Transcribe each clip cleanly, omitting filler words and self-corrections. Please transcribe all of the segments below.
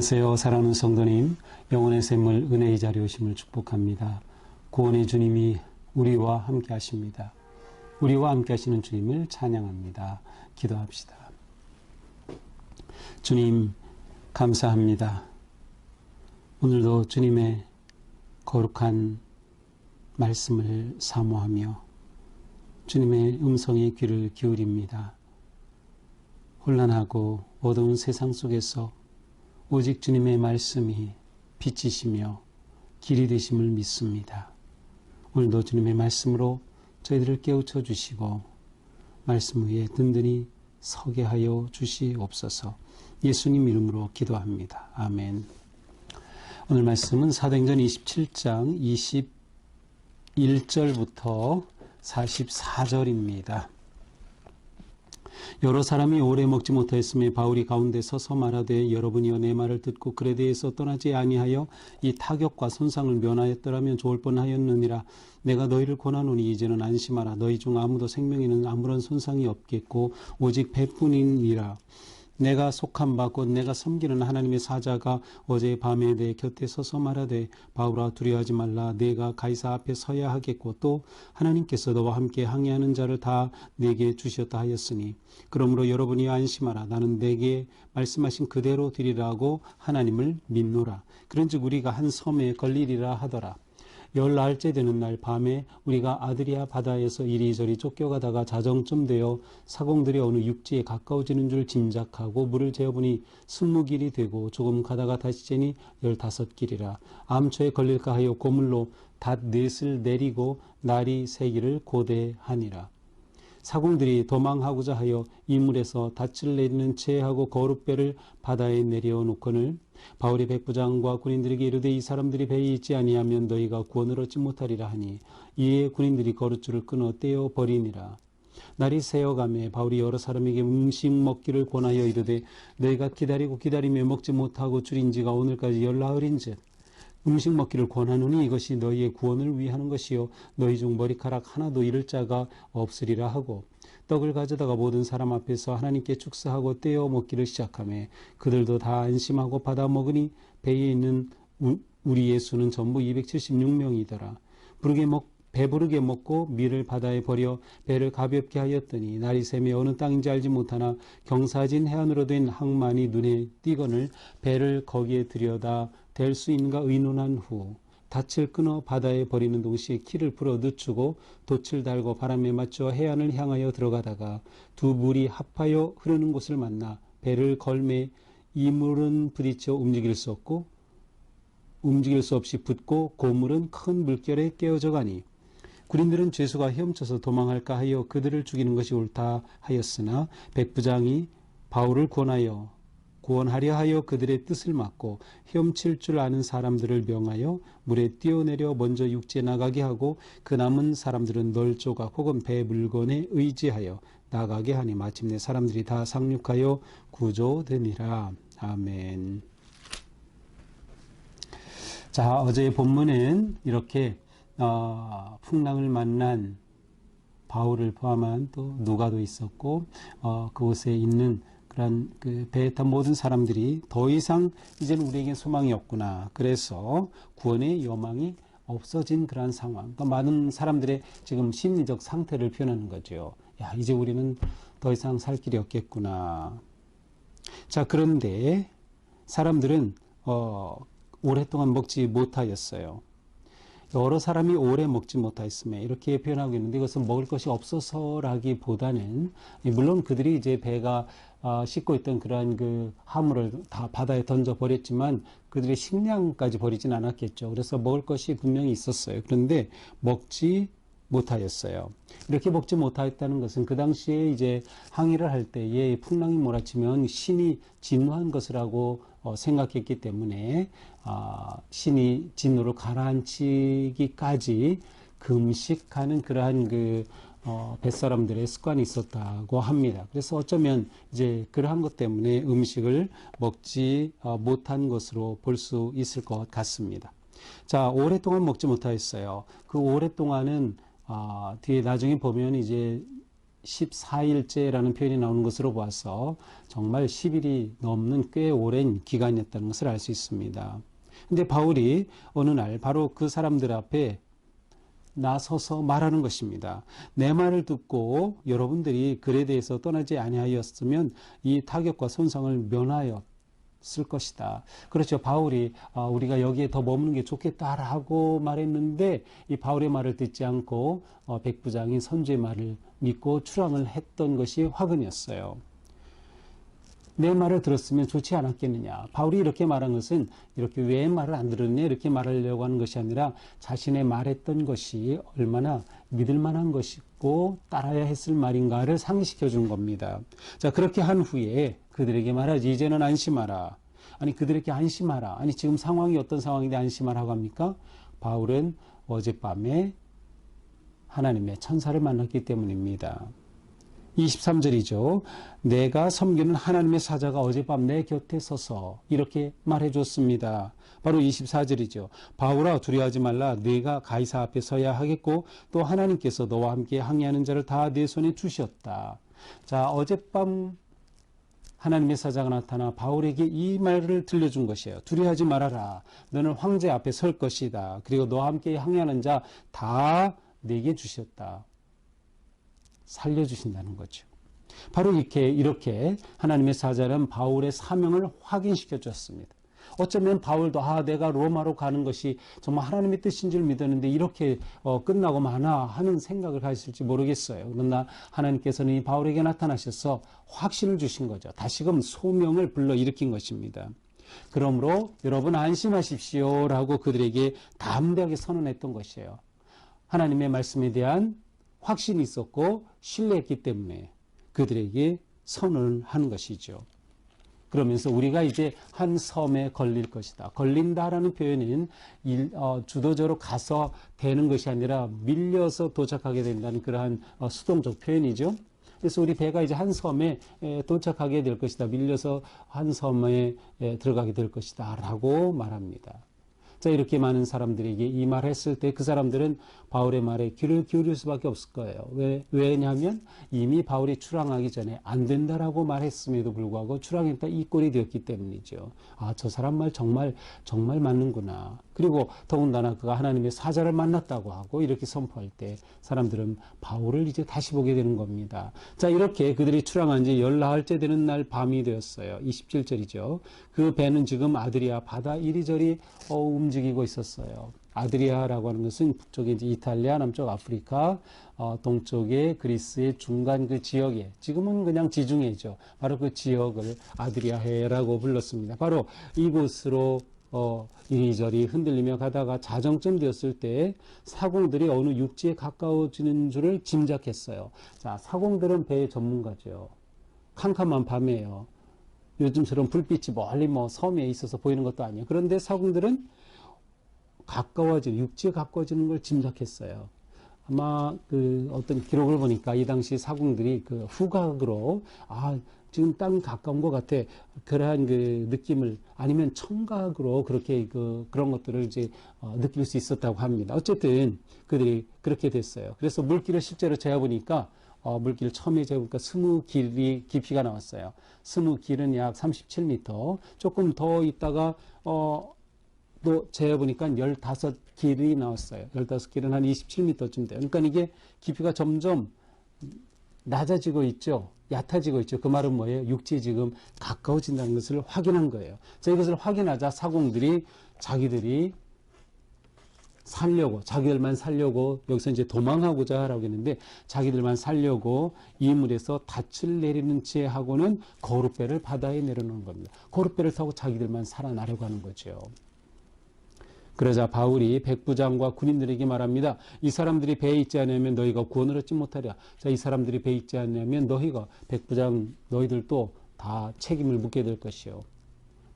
안녕하세요. 사랑하는 성도님, 영혼의 샘물 은혜의 자리에 오심을 축복합니다. 구원의 주님이 우리와 함께 하십니다. 우리와 함께 하시는 주님을 찬양합니다. 기도합시다. 주님, 감사합니다. 오늘도 주님의 거룩한 말씀을 사모하며 주님의 음성에 귀를 기울입니다. 혼란하고 어두운 세상 속에서 오직 주님의 말씀이 빛이시며 길이 되심을 믿습니다. 오늘도 주님의 말씀으로 저희들을 깨우쳐 주시고 말씀 위에 든든히 서게 하여 주시옵소서. 예수님 이름으로 기도합니다. 아멘. 오늘 말씀은 사도행전 27장 21절부터 44절입니다. 여러 사람이 오래 먹지 못하였으며 바울이 가운데 서서 말하되 여러분이여 내 말을 듣고 글에 대해서 떠나지 아니하여 이 타격과 손상을 면하였더라면 좋을 뻔하였느니라. 내가 너희를 권하노니 이제는 안심하라. 너희 중 아무도 생명에는 아무런 손상이 없겠고 오직 배뿐이니라. 내가 속한 바 곧 내가 섬기는 하나님의 사자가 어제 밤에 내 곁에 서서 말하되 바울아 두려워하지 말라. 내가 가이사 앞에 서야 하겠고 또 하나님께서 너와 함께 항해하는 자를 다 내게 주셨다 하였으니 그러므로 여러분이 안심하라. 나는 내게 말씀하신 그대로 되리라고 하나님을 믿노라. 그런즉 우리가 한 섬에 걸리리라 하더라. 열날째 되는 날 밤에 우리가 아드리아 바다에서 이리저리 쫓겨가다가 자정쯤 되어 사공들이 어느 육지에 가까워지는 줄 짐작하고 물을 재어보니 20길이 되고 조금 가다가 다시 재니 15길이라. 암초에 걸릴까 하여 고물로 닷 넷을 내리고 날이 새기를 고대하니라. 사공들이 도망하고자 하여 이물에서 닻을 내리는 채 하고 거룻배를 바다에 내려놓거늘 바울이 백부장과 군인들에게 이르되 이 사람들이 배에 있지 아니하면 너희가 구원을 얻지 못하리라 하니 이에 군인들이 거룻줄을 끊어 떼어 버리니라. 날이 새어가매 바울이 여러 사람에게 음식 먹기를 권하여 이르되 너희가 기다리며 먹지 못하고 줄인 지가 오늘까지 열나흘인즉 음식 먹기를 권하노니 이것이 너희의 구원을 위하는 것이요 너희 중 머리카락 하나도 잃을 자가 없으리라 하고 떡을 가져다가 모든 사람 앞에서 하나님께 축사하고 떼어 먹기를 시작하며 그들도 다 안심하고 받아 먹으니 배에 있는 우리의 수는 전부 276명이더라. 배부르게 먹고 밀을 바다에 버려 배를 가볍게 하였더니 날이 새며 어느 땅인지 알지 못하나 경사진 해안으로 된 항만이 눈에 띄거늘 배를 거기에 들여다 댈 수 있는가 의논한 후 닻을 끊어 바다에 버리는 동시에 키를 풀어 늦추고 돛을 달고 바람에 맞춰 해안을 향하여 들어가다가 두 물이 합하여 흐르는 곳을 만나 배를 걸매 이 물은 부딪혀 움직일 수 없이 붙고 고물은 큰 물결에 깨어져 가니 군인들은 죄수가 헤엄쳐서 도망할까 하여 그들을 죽이는 것이 옳다 하였으나 백부장이 바울을 구원하려 하여 그들의 뜻을 막고 헤엄칠 줄 아는 사람들을 명하여 물에 뛰어내려 먼저 육지에 나가게 하고 그 남은 사람들은 널 조각 혹은 배 물건에 의지하여 나가게 하니 마침내 사람들이 다 상륙하여 구조되니라. 아멘. 자, 어제의 본문은 이렇게 풍랑을 만난 바울을 포함한 또 누가도 있었고 그곳에 있는 그런 그 배에 탄 모든 사람들이 더 이상 이제는 우리에게 소망이 없구나. 그래서 구원의 여망이 없어진 그러한 상황. 그러니까 많은 사람들의 지금 심리적 상태를 표현하는 거죠. 야, 이제 우리는 더 이상 살 길이 없겠구나. 자, 그런데 사람들은 오랫동안 먹지 못하였어요. 여러 사람이 오래 먹지 못하였으며 이렇게 표현하고 있는데 이것은 먹을 것이 없어서라기보다는 물론 그들이 이제 배가 싣고 있던 그러한 그 화물을 다 바다에 던져 버렸지만 그들의 식량까지 버리진 않았겠죠. 그래서 먹을 것이 분명히 있었어요. 그런데 먹지 못하였어요. 이렇게 먹지 못하였다는 것은 그 당시에 이제 항해를 할 때에 풍랑이 몰아치면 신이 진노한 것이라고 생각했기 때문에 신이 진노를 가라앉히기까지 금식하는 그러한 그 뱃사람들의 습관이 있었다고 합니다. 그래서 어쩌면 이제 그러한 것 때문에 음식을 먹지 못한 것으로 볼 수 있을 것 같습니다. 자, 오랫동안 먹지 못하였어요. 그 오랫동안은 뒤에 나중에 보면 이제 14일째라는 표현이 나오는 것으로 보아서 정말 10일이 넘는 꽤 오랜 기간이었다는 것을 알 수 있습니다. 근데 바울이 어느 날 바로 그 사람들 앞에 나서서 말하는 것입니다. 내 말을 듣고 여러분들이 그레데에서 떠나지 아니하였으면 이 타격과 손상을 면하였을 것이다. 그렇죠. 바울이 우리가 여기에 더 머무는 게 좋겠다라고 말했는데 이 바울의 말을 듣지 않고 백부장이 선주의 말을 믿고 출항을 했던 것이 화근이었어요. 내 말을 들었으면 좋지 않았겠느냐. 바울이 이렇게 말한 것은 이렇게 왜 말을 안 들었냐 이렇게 말하려고 하는 것이 아니라 자신의 말했던 것이 얼마나 믿을 만한 것이고 따라야 했을 말인가를 상기시켜 주는 겁니다. 자, 그렇게 한 후에 그들에게 말하지 이제는 안심하라. 아니 그들에게 안심하라. 아니 지금 상황이 어떤 상황인데 안심하라고 합니까? 바울은 어젯밤에 하나님의 천사를 만났기 때문입니다. 23절이죠. 내가 섬기는 하나님의 사자가 어젯밤 내 곁에 서서 이렇게 말해 줬습니다. 바로 24절이죠. 바울아 두려워하지 말라. 네가 가이사 앞에 서야 하겠고 또 하나님께서 너와 함께 항해하는 자를 다 네 손에 주셨다. 자, 어젯밤 하나님의 사자가 나타나 바울에게 이 말을 들려준 것이에요. 두려워하지 말아라. 너는 황제 앞에 설 것이다. 그리고 너와 함께 항해하는 자 다 네게 주셨다. 살려주신다는 거죠. 바로 이렇게 하나님의 사자는 바울의 사명을 확인시켜 줬습니다. 어쩌면 바울도 내가 로마로 가는 것이 정말 하나님의 뜻인 줄 믿었는데 이렇게 끝나고 마나 하는 생각을 가졌을지 모르겠어요. 그러나 하나님께서는 이 바울에게 나타나셔서 확신을 주신 거죠. 다시금 소명을 불러일으킨 것입니다. 그러므로 여러분 안심하십시오라고 그들에게 담대하게 선언했던 것이에요. 하나님의 말씀에 대한 확신이 있었고 신뢰했기 때문에 그들에게 선언하는 것이죠. 그러면서 우리가 이제 한 섬에 걸릴 것이다. 걸린다라는 표현은 주도적으로 가서 되는 것이 아니라 밀려서 도착하게 된다는 그러한 수동적 표현이죠. 그래서 우리 배가 이제 한 섬에 도착하게 될 것이다. 밀려서 한 섬에 들어가게 될 것이다. 라고 말합니다. 자, 이렇게 많은 사람들에게 이 말을 했을 때 그 사람들은 바울의 말에 귀를 기울일 수밖에 없을 거예요. 왜냐하면 이미 바울이 출항하기 전에 안 된다라고 말했음에도 불구하고 출항했다 이 꼴이 되었기 때문이죠. 저 사람 말 정말 맞는구나. 그리고 더군다나 그가 하나님의 사자를 만났다고 하고 이렇게 선포할 때 사람들은 바울을 이제 다시 보게 되는 겁니다. 자, 이렇게 그들이 출항한 지 열나흘째 되는 날 밤이 되었어요. 27절이죠. 그 배는 지금 아드리아 바다 이리저리 움직이고 있었어요. 아드리아라고 하는 것은 북쪽에 이제 이탈리아, 남쪽 아프리카, 동쪽에 그리스의 중간 그 지역에, 지금은 그냥 지중해죠. 바로 그 지역을 아드리아해라고 불렀습니다. 바로 이곳으로 이리저리 흔들리며 가다가 자정쯤 되었을 때 사공들이 어느 육지에 가까워지는 줄을 짐작했어요. 자, 사공들은 배의 전문가죠. 캄캄한 밤에요. 요즘처럼 불빛이 멀리 섬에 있어서 보이는 것도 아니에요. 그런데 사공들은 육지에 가까워지는 걸 짐작했어요. 아마 어떤 기록을 보니까 이 당시 사공들이 그 후각으로 지금 땅 가까운 것 같아. 그러한 그 느낌을 아니면 청각으로 그렇게 그런 것들을 이제 느낄 수 있었다고 합니다. 어쨌든 그들이 그렇게 됐어요. 그래서 물길을 실제로 재어보니까 물길을 처음에 재보니까 20길이 깊이가 나왔어요. 20길은 약 37m. 조금 더 있다가 또 재어보니까 15길이 나왔어요. 15길은 한 27m쯤 돼요. 그러니까 이게 깊이가 점점 낮아지고 있죠. 얕아지고 있죠. 그 말은 뭐예요? 육지에 지금 가까워진다는 것을 확인한 거예요. 자, 이것을 확인하자 사공들이 자기들만 살려고 여기서 이제 도망하고자 하라고 했는데 자기들만 살려고 이 물에서 닻을 내리는 채 하고는 거룻배를 바다에 내려놓은 겁니다. 거룻배를 타고 자기들만 살아나려고 하는 거죠. 그러자 바울이 백부장과 군인들에게 말합니다. 이 사람들이 배에 있지 않으면 너희가 구원을 얻지 못하리라. 자, 이 사람들이 배에 있지 않으면 백부장 너희들도 다 책임을 묻게 될 것이요.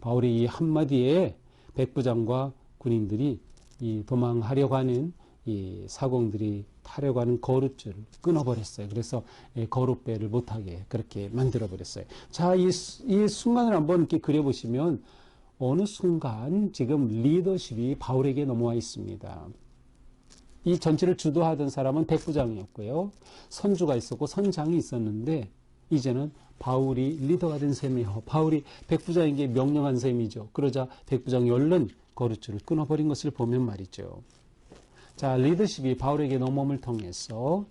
바울이 이 한마디에 백부장과 군인들이 이 도망하려고 하는 이 사공들이 타려고 하는 거룻줄을 끊어버렸어요. 그래서 거룻배를 못하게 그렇게 만들어버렸어요. 자, 이 순간을 한번 이렇게 그려보시면 어느 순간 지금 리더십이 바울에게 넘어와 있습니다. 이 전체를 주도하던 사람은 백부장이었고요. 선주가 있었고 선장이 있었는데 이제는 바울이 리더가 된 셈이에요. 바울이 백부장에게 명령한 셈이죠. 그러자 백부장이 얼른 거루줄을 끊어버린 것을 보면 말이죠. 자, 리더십이 바울에게 넘어옴을 통해서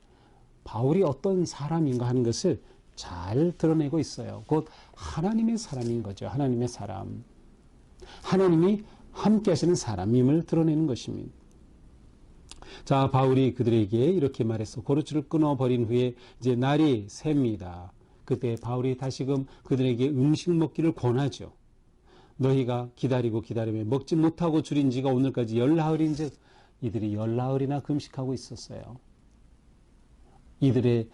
바울이 어떤 사람인가 하는 것을 잘 드러내고 있어요. 곧 하나님의 사람인 거죠. 하나님의 사람. 하나님이 함께 하시는 사람임을 드러내는 것입니다. 자, 바울이 그들에게 이렇게 말해서 고루줄을 끊어버린 후에 이제 날이 셉니다. 그때 바울이 다시금 그들에게 음식 먹기를 권하죠. 너희가 기다리고 기다리며 먹지 못하고 줄인 지가 오늘까지 열나흘인즉 이들이 열나흘이나 금식하고 있었어요. 이들의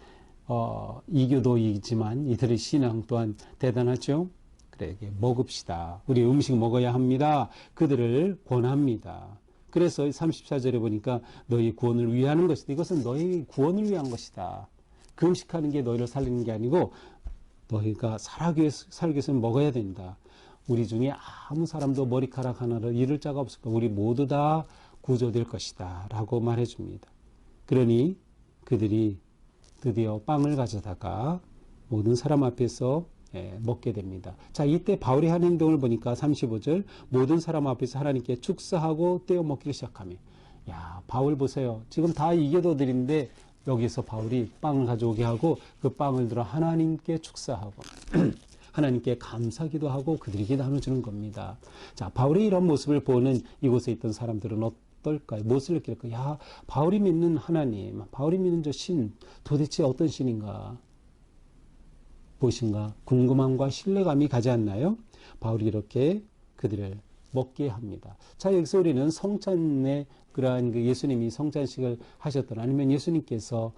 이교도이지만 이들의 신앙 또한 대단하죠. 그래, 먹읍시다. 우리 음식 먹어야 합니다. 그들을 권합니다. 그래서 34절에 보니까 너희 구원을 위하는 것이다. 이것은 너희 구원을 위한 것이다. 금식하는 게 너희를 살리는 게 아니고 너희가 살기 위해서는 먹어야 된다. 우리 중에 아무 사람도 머리카락 하나를 잃을 자가 없을 거야. 우리 모두 다 구조될 것이다. 라고 말해줍니다. 그러니 그들이 드디어 빵을 가져다가 모든 사람 앞에서 먹게 됩니다. 자, 이때 바울이 한 행동을 보니까 35절 모든 사람 앞에서 하나님께 축사하고 떼어 먹기를 시작하며 야, 바울 보세요. 지금 다 이교도들인데 여기서 바울이 빵을 가져오게 하고 그 빵을 들어 하나님께 축사하고 하나님께 감사기도 하고 그들에게 나눠주는 겁니다. 자, 바울의 이런 모습을 보는 이곳에 있던 사람들은 어떨까요? 무엇을 느낄까요? 야, 바울이 믿는 하나님, 바울이 믿는 저 신, 도대체 어떤 신인가? 무엇인가? 궁금함과 신뢰감이 가지 않나요? 바울이 이렇게 그들을 먹게 합니다. 자, 여기서 우리는 성찬의 그러한 그 예수님이 성찬식을 하셨던 아니면 예수님께서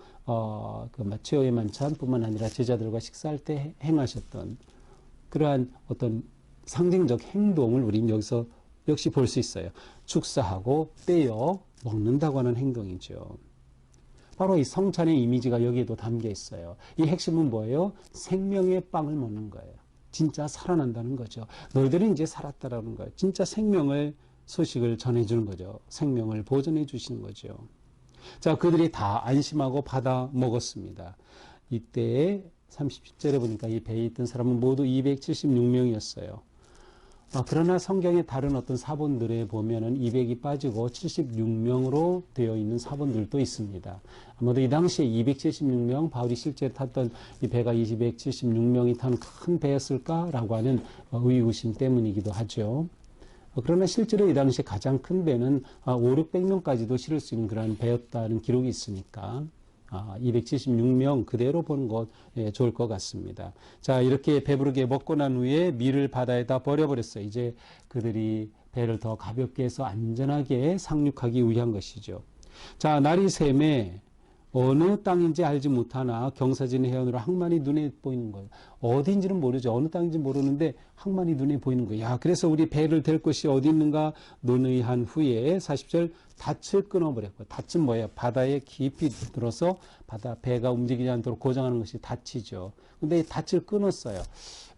그 최후의 만찬뿐만 아니라 제자들과 식사할 때 행하셨던 그러한 어떤 상징적 행동을 우리는 여기서 역시 볼 수 있어요. 축사하고 떼어 먹는다고 하는 행동이죠. 바로 이 성찬의 이미지가 여기에도 담겨 있어요. 이 핵심은 뭐예요? 생명의 빵을 먹는 거예요. 진짜 살아난다는 거죠. 너희들은 이제 살았다라는 거예요. 진짜 생명을 소식을 전해주는 거죠. 생명을 보존해 주시는 거죠. 자, 그들이 다 안심하고 받아 먹었습니다. 이때 30절에 보니까 이 배에 있던 사람은 모두 276명이었어요. 그러나 성경의 다른 어떤 사본들에 보면은 200이 빠지고 76명으로 되어 있는 사본들도 있습니다. 아마도 이 당시에 276명, 바울이 실제 탔던 이 배가 276명이 탄 큰 배였을까라고 하는 의구심 때문이기도 하죠. 그러나 실제로 이 당시에 가장 큰 배는 500~600명까지도 실을 수 있는 그런 배였다는 기록이 있으니까 276명 그대로 보는 것 좋을 것 같습니다. 자, 이렇게 배부르게 먹고 난 후에 밀을 바다에다 버려버렸어요. 이제 그들이 배를 더 가볍게 해서 안전하게 상륙하기 위한 것이죠. 자, 날이 샘에 어느 땅인지 알지 못하나 경사진 해안으로 항만이 눈에 보이는 거예요. 어디인지는 모르죠. 어느 땅인지 모르는데 항만이 눈에 보이는 거예요. 야, 그래서 우리 배를 댈 곳이 어디 있는가 논의한 후에 40절 닻을 끊어버렸고, 닻은 뭐예요? 바다에 깊이 들어서 배가 움직이지 않도록 고정하는 것이 닻이죠. 근데 이 닻을 끊었어요.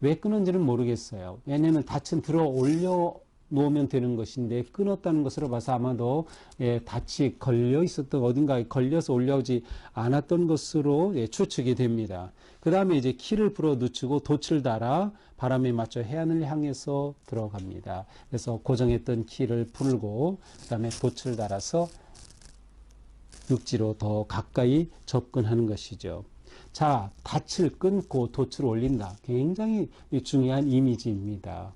왜 끊은지는 모르겠어요. 왜냐하면 닻은 들어 올려 놓으면 되는 것인데 끊었다는 것으로 봐서 아마도 닻이 걸려 있었던 어딘가에 걸려서 올라오지 않았던 것으로 추측이 됩니다. 그 다음에 이제 키를 불어 늦추고 돛을 달아 바람에 맞춰 해안을 향해서 들어갑니다. 그래서 고정했던 키를 풀고 그 다음에 돛을 달아서 육지로 더 가까이 접근하는 것이죠. 자, 닻을 끊고 돛을 올린다. 굉장히 중요한 이미지입니다.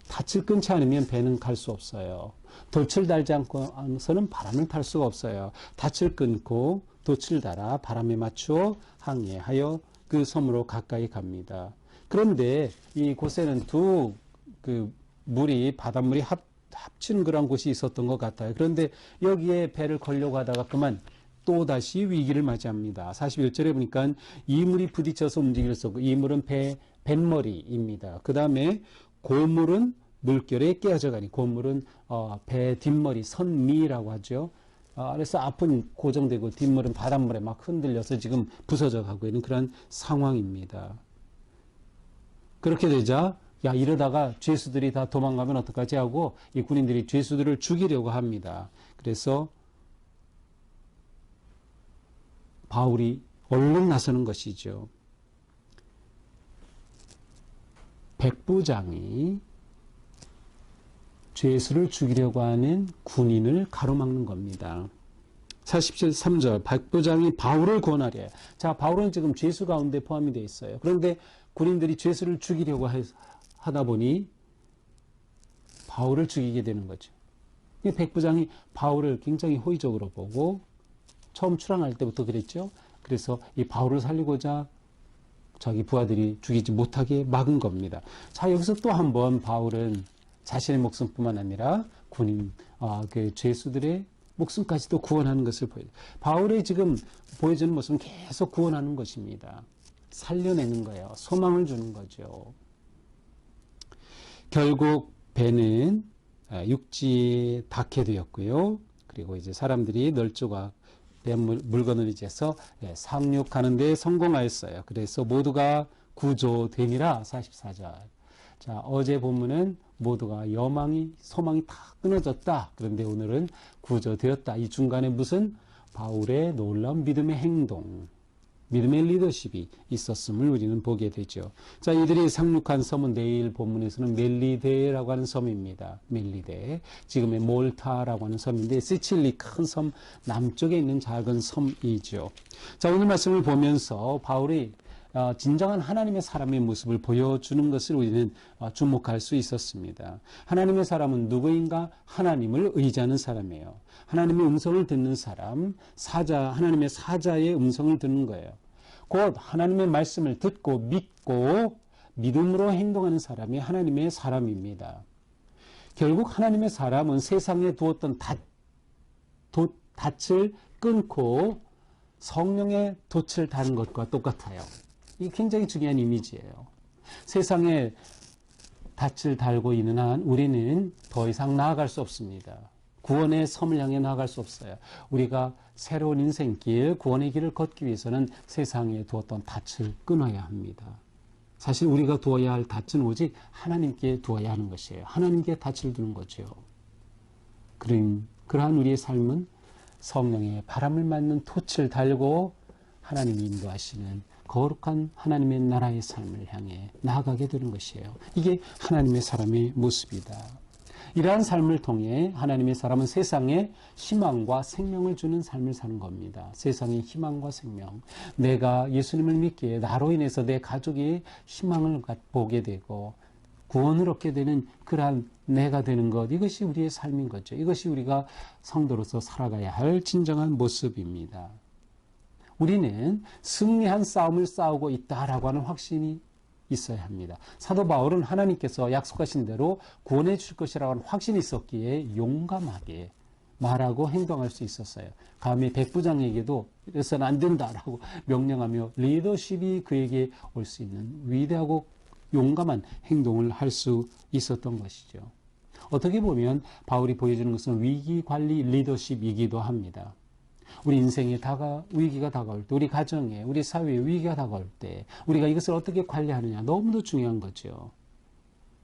닻을 끊지 않으면 배는 갈 수 없어요. 돛을 달지 않고서는 바람을 탈 수가 없어요. 닻을 끊고 돛을 달아 바람에 맞추어 항해하여 그 섬으로 가까이 갑니다. 그런데 이곳에는 물이 바닷물이 합치는 그런 곳이 있었던 것 같아요. 그런데 여기에 배를 걸려고 하다가 그만 또다시 위기를 맞이합니다. 41절에 보니까 이물이 부딪혀서 움직일 수 없고, 이물은 뱃머리입니다. 그 다음에 고물은 물결에 깨어져 가니, 고물은 배 뒷머리, 선미라고 하죠. 그래서 앞은 고정되고 뒷물은 바닷물에 막 흔들려서 지금 부서져 가고 있는 그런 상황입니다. 그렇게 되자 야, 이러다가 죄수들이 다 도망가면 어떡하지 하고 이 군인들이 죄수들을 죽이려고 합니다. 그래서 바울이 얼른 나서는 것이죠. 백부장이 죄수를 죽이려고 하는 군인을 가로막는 겁니다. 43절 백부장이 바울을 권하려. 자, 바울은 지금 죄수 가운데 포함이 되어 있어요. 그런데 군인들이 죄수를 죽이려고 하다 보니 바울을 죽이게 되는 거죠. 이 백부장이 바울을 굉장히 호의적으로 보고 처음 출항할 때부터 그랬죠. 그래서 이 바울을 살리고자 자기 부하들이 죽이지 못하게 막은 겁니다. 자, 여기서 또 한 번 바울은 자신의 목숨뿐만 아니라 군인, 그 죄수들의 목숨까지도 구원하는 것을 보여요. 바울의 지금 보여주는 모습은 계속 구원하는 것입니다. 살려내는 거예요. 소망을 주는 거죠. 결국 배는 육지에 닿게 되었고요. 그리고 이제 사람들이 널조각 물건을 이제서 상륙하는 데 성공하였어요. 그래서 모두가 구조되니라. 44절. 자, 어제 본문은 모두가 소망이 다 끊어졌다. 그런데 오늘은 구조되었다. 이 중간에 무슨 바울의 놀라운 믿음의 행동, 믿음의 리더십이 있었음을 우리는 보게 되죠. 자, 이들이 상륙한 섬은 내일 본문에서는 멜리데라고 하는 섬입니다. 멜리데. 지금의 몰타라고 하는 섬인데 시칠리 큰 섬 남쪽에 있는 작은 섬이죠. 자, 오늘 말씀을 보면서 바울이 진정한 하나님의 사람의 모습을 보여주는 것을 우리는 주목할 수 있었습니다. 하나님의 사람은 누구인가? 하나님을 의지하는 사람이에요. 하나님의 음성을 듣는 사람, 하나님의 사자의 음성을 듣는 거예요. 곧 하나님의 말씀을 듣고 믿고 믿음으로 행동하는 사람이 하나님의 사람입니다. 결국 하나님의 사람은 세상에 두었던 닻을 끊고 성령의 돛을 다는 것과 똑같아요. 이게 굉장히 중요한 이미지예요. 세상에 닻을 달고 있는 한 우리는 더 이상 나아갈 수 없습니다. 구원의 섬을 향해 나아갈 수 없어요. 우리가 새로운 인생길, 구원의 길을 걷기 위해서는 세상에 두었던 닻을 끊어야 합니다. 사실 우리가 두어야 할 닻은 오직 하나님께 두어야 하는 것이에요. 하나님께 닻을 두는 거죠. 그러한 우리의 삶은 성령의 바람을 맞는 돛을 달고 하나님이 인도하시는 거룩한 하나님의 나라의 삶을 향해 나아가게 되는 것이에요. 이게 하나님의 사람의 모습이다. 이러한 삶을 통해 하나님의 사람은 세상에 희망과 생명을 주는 삶을 사는 겁니다. 세상의 희망과 생명. 내가 예수님을 믿기에 나로 인해서 내 가족이 희망을 보게 되고 구원을 얻게 되는 그러한 내가 되는 것, 이것이 우리의 삶인 거죠. 이것이 우리가 성도로서 살아가야 할 진정한 모습입니다. 우리는 승리한 싸움을 싸우고 있다라고 하는 확신이 있어야 합니다. 사도 바울은 하나님께서 약속하신 대로 구원해 줄 것이라고 하는 확신이 있었기에 용감하게 말하고 행동할 수 있었어요. 감히 백부장에게도 이래서는 안 된다라고 명령하며 리더십이 그에게 올 수 있는 위대하고 용감한 행동을 할 수 있었던 것이죠. 어떻게 보면 바울이 보여주는 것은 위기관리 리더십이기도 합니다. 우리 인생에 위기가 다가올 때, 우리 가정에, 우리 사회에 위기가 다가올 때 우리가 이것을 어떻게 관리하느냐 너무도 중요한 거죠.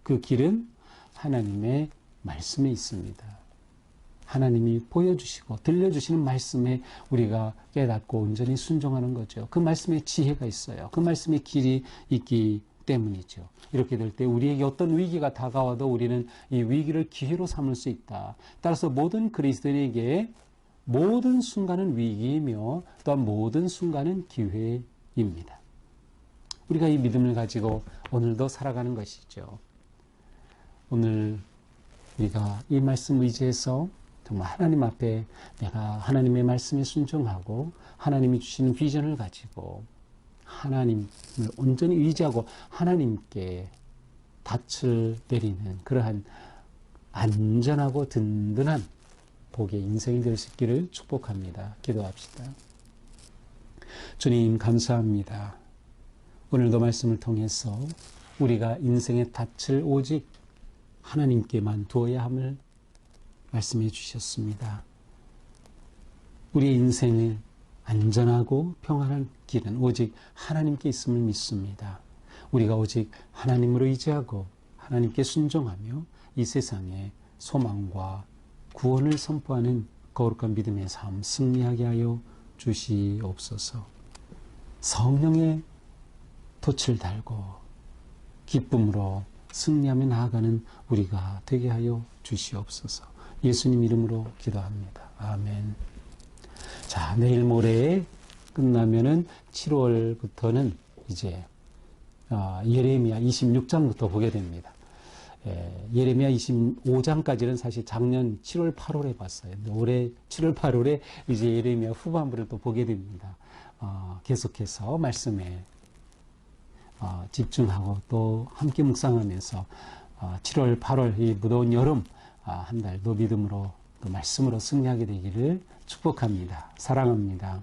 그 길은 하나님의 말씀에 있습니다. 하나님이 보여주시고 들려주시는 말씀에 우리가 깨닫고 온전히 순종하는 거죠. 그 말씀에 지혜가 있어요. 그 말씀에 길이 있기 때문이죠. 이렇게 될 때 우리에게 어떤 위기가 다가와도 우리는 이 위기를 기회로 삼을 수 있다. 따라서 모든 그리스도인에게 모든 순간은 위기이며 또한 모든 순간은 기회입니다. 우리가 이 믿음을 가지고 오늘도 살아가는 것이죠. 오늘 우리가 이 말씀 의지해서 정말 하나님 앞에 내가 하나님의 말씀에 순종하고 하나님이 주시는 비전을 가지고 하나님을 온전히 의지하고 하나님께 닻을 내리는 그러한 안전하고 든든한 복의 인생이 될 수 있기를 축복합니다. 기도합시다. 주님 감사합니다. 오늘도 말씀을 통해서 우리가 인생의 닻을 오직 하나님께만 두어야 함을 말씀해 주셨습니다. 우리의 인생을 안전하고 평안한 길은 오직 하나님께 있음을 믿습니다. 우리가 오직 하나님으로 의지하고 하나님께 순종하며 이 세상에 소망과 구원을 선포하는 거룩한 믿음의 삶 승리하게 하여 주시옵소서. 성령의 돛을 달고 기쁨으로 승리하며 나아가는 우리가 되게 하여 주시옵소서. 예수님 이름으로 기도합니다. 아멘. 자, 내일 모레 끝나면은 7월부터는 이제 예레미야 26장부터 보게 됩니다. 예레미야 25장까지는 사실 작년 7월, 8월에 봤어요. 올해 7월, 8월에 이제 예레미야 후반부를 또 보게 됩니다. 계속해서 말씀에 집중하고 또 함께 묵상하면서 7월, 8월 이 무더운 여름 한 달도 믿음으로 또 말씀으로 승리하게 되기를 축복합니다. 사랑합니다.